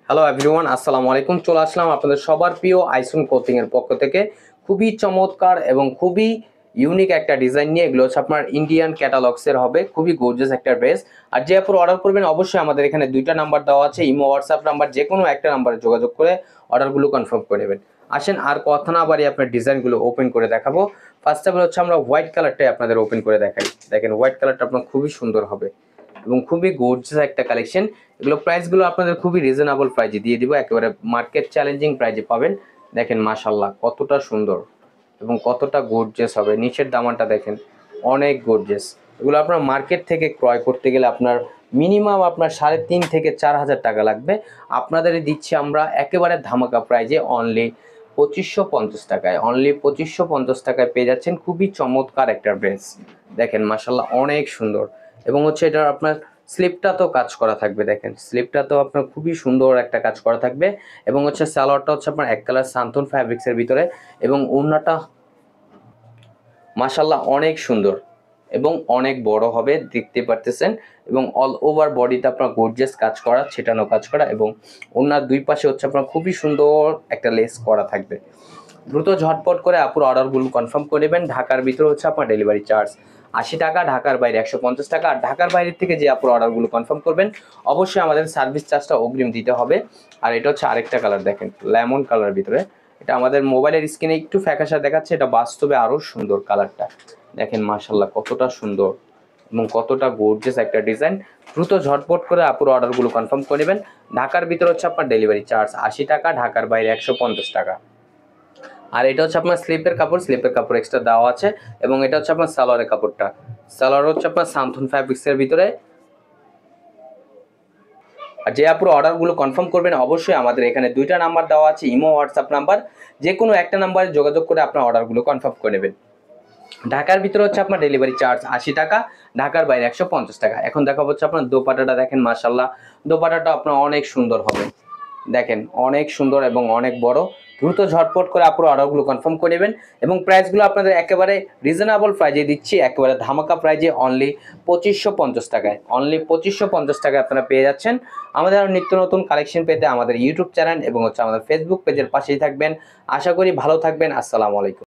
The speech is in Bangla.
হ্যালো এভরিওয়ান, আসসালামু আলাইকুম। চলে আসলাম আপনাদের সবার প্রিয় আইসুন ক্লোথিং এর পক্ষ থেকে খুবই চমৎকার এবং খুবই ইউনিক একটা ডিজাইন নিয়ে। এগুলো হচ্ছে আপনার ইন্ডিয়ান ক্যাটালগসের হবে, খুবই গর্জিয়াস একটা ড্রেস। আর যে আপুর অর্ডার করবেন অবশ্যই আমাদের এখানে দুইটা নাম্বার দেওয়া আছে, ইমো হোয়াটসঅ্যাপ নাম্বার, যে কোনো একটা নাম্বারে যোগাযোগ করে অর্ডারগুলো কনফার্ম করে নেবেন। আসেন আর কথা না বাড়িয়ে আপনার ডিজাইনগুলো ওপেন করে দেখাবো। ফার্স্ট অফ অল হচ্ছে আমরা হোয়াইট কালারটাই আপনাদের ওপেন করে দেখাই। দেখেন হোয়াইট কালারটা আপনার খুবই সুন্দর হবে এবং খুবই গর্জিয়াস একটা কালেকশন। এগুলো প্রাইসগুলো আপনাদের খুবই রিজনেবল প্রাইসে দিয়ে দিব, একেবারে মার্কেট চ্যালেঞ্জিং প্রাইসে পাবেন। দেখেন মাশাআল্লাহ কতটা সুন্দর এবং কতটা গর্জিয়াস হবে। নিচের দামানটা দেখেন অনেক গর্জিয়াস। এগুলো আপনার মার্কেট থেকে ক্রয় করতে গেলে আপনার মিনিমাম আপনার 3.5 থেকে 4,000 টাকা লাগবে। আপনাদেরই দিচ্ছি আমরা একেবারে ধামাকা প্রাইজে অনলি 2550 টাকায়। অনলি 2550 টাকায় পেয়ে যাচ্ছেন খুবই চমৎকার একটা ড্রেস। দেখেন মাশাআল্লাহ অনেক সুন্দর। এবং হচ্ছে এটা আপনার স্লিপটা তো কাজ করা থাকবে, দেখেন স্লিপটা তো আপনার খুবই সুন্দর একটা কাজ করা থাকবে। এবং হচ্ছে সালোয়ারটা হচ্ছে আপনার এক কালার সান্তন ফ্যাব্রিক্সের ভিতরে এবং ওড়নাটা মাশাআল্লাহ অনেক সুন্দর এবং অনেক বড় হবে, দেখতে পারতেছেন। এবং অল ওভার বডিতে আপনার গর্জিয়াস কাজ করা, ছেটানো কাজ করা এবং ওড়নার দুই পাশে হচ্ছে আপনার খুবই সুন্দর একটা লেস করা থাকবে। দ্রুত ঝটপট করে আপুর অর্ডারগুলো কনফার্ম করে নেবেন। ঢাকার ভিতরে হচ্ছে আপনার ডেলিভারি চার্জ 80 টাকা, ঢাকার বাইরে 150 টাকা। আর ঢাকার বাইরের থেকে যে আপুর অর্ডারগুলো কনফার্ম করবেন অবশ্যই আমাদের সার্ভিস চার্জটা অগ্রিম দিতে হবে। আর এটা হচ্ছে আরেকটা কালার, দেখেন লেমন কালার ভিতরে। এটা আমাদের মোবাইলের স্ক্রিনে একটু ফ্যাকাশা দেখাচ্ছে, এটা বাস্তবে আরও সুন্দর কালারটা। দেখেন মাশাআল্লাহ কতটা সুন্দর এবং কতটা গর্জিয়াস একটা ডিজাইন। দ্রুত ঝটপট করে আপুর অর্ডারগুলো কনফার্ম করে নেবেন। ঢাকার ভিতরে হচ্ছে আপনার ডেলিভারি চার্জ 80 টাকা, ঢাকার বাইরে 150 টাকা। আর এটা হচ্ছে আপনার স্লিপের কাপড় এক্সট্রা দেওয়া আছে। এবং এটা হচ্ছে আপনার সালোয়ারের কাপড়টা, সালোয়ার হচ্ছে আপনার সান্তন ফ্যাব্রিক্সের ভিতরে। আর যে আপুর অর্ডারগুলো কনফার্ম করবেন অবশ্যই আমাদের এখানে দুইটা নাম্বার দেওয়া আছে, ইমো হোয়াটসঅ্যাপ নাম্বার, যে কোনো একটা নাম্বারে যোগাযোগ করে আপনার অর্ডারগুলো কনফার্ম করে নেবেন। ঢাকার ভিতরে হচ্ছে আপনার ডেলিভারি চার্জ 80 টাকা, ঢাকার বাইরে 150 টাকা। এখন দেখা হচ্ছে আপনার দোপাটাটা, দেখেন মাশাআল্লাহ দোপাটাটা আপনার অনেক সুন্দর হবে, দেখেন অনেক সুন্দর এবং অনেক বড়। দ্রুত ঝটপট করে আপনার অর্ডারগুলো কনফার্ম করে নেবেন। এবং প্রাইসগুলো আপনাদের একেবারে রিজনেবল প্রাইজে দিচ্ছি, একেবারে ধামাকা প্রাইজে অনলি 2550 টাকায়। অনলি 2550 টাকায় আপনারা পেয়ে যাচ্ছেন। আমাদের আরও নিত্য নতুন কালেকশন পেতে আমাদের ইউটিউব চ্যানেল এবং হচ্ছে আমাদের ফেসবুক পেজের পাশেই থাকবেন। আশা করি ভালো থাকবেন। আসসালামু আলাইকুম।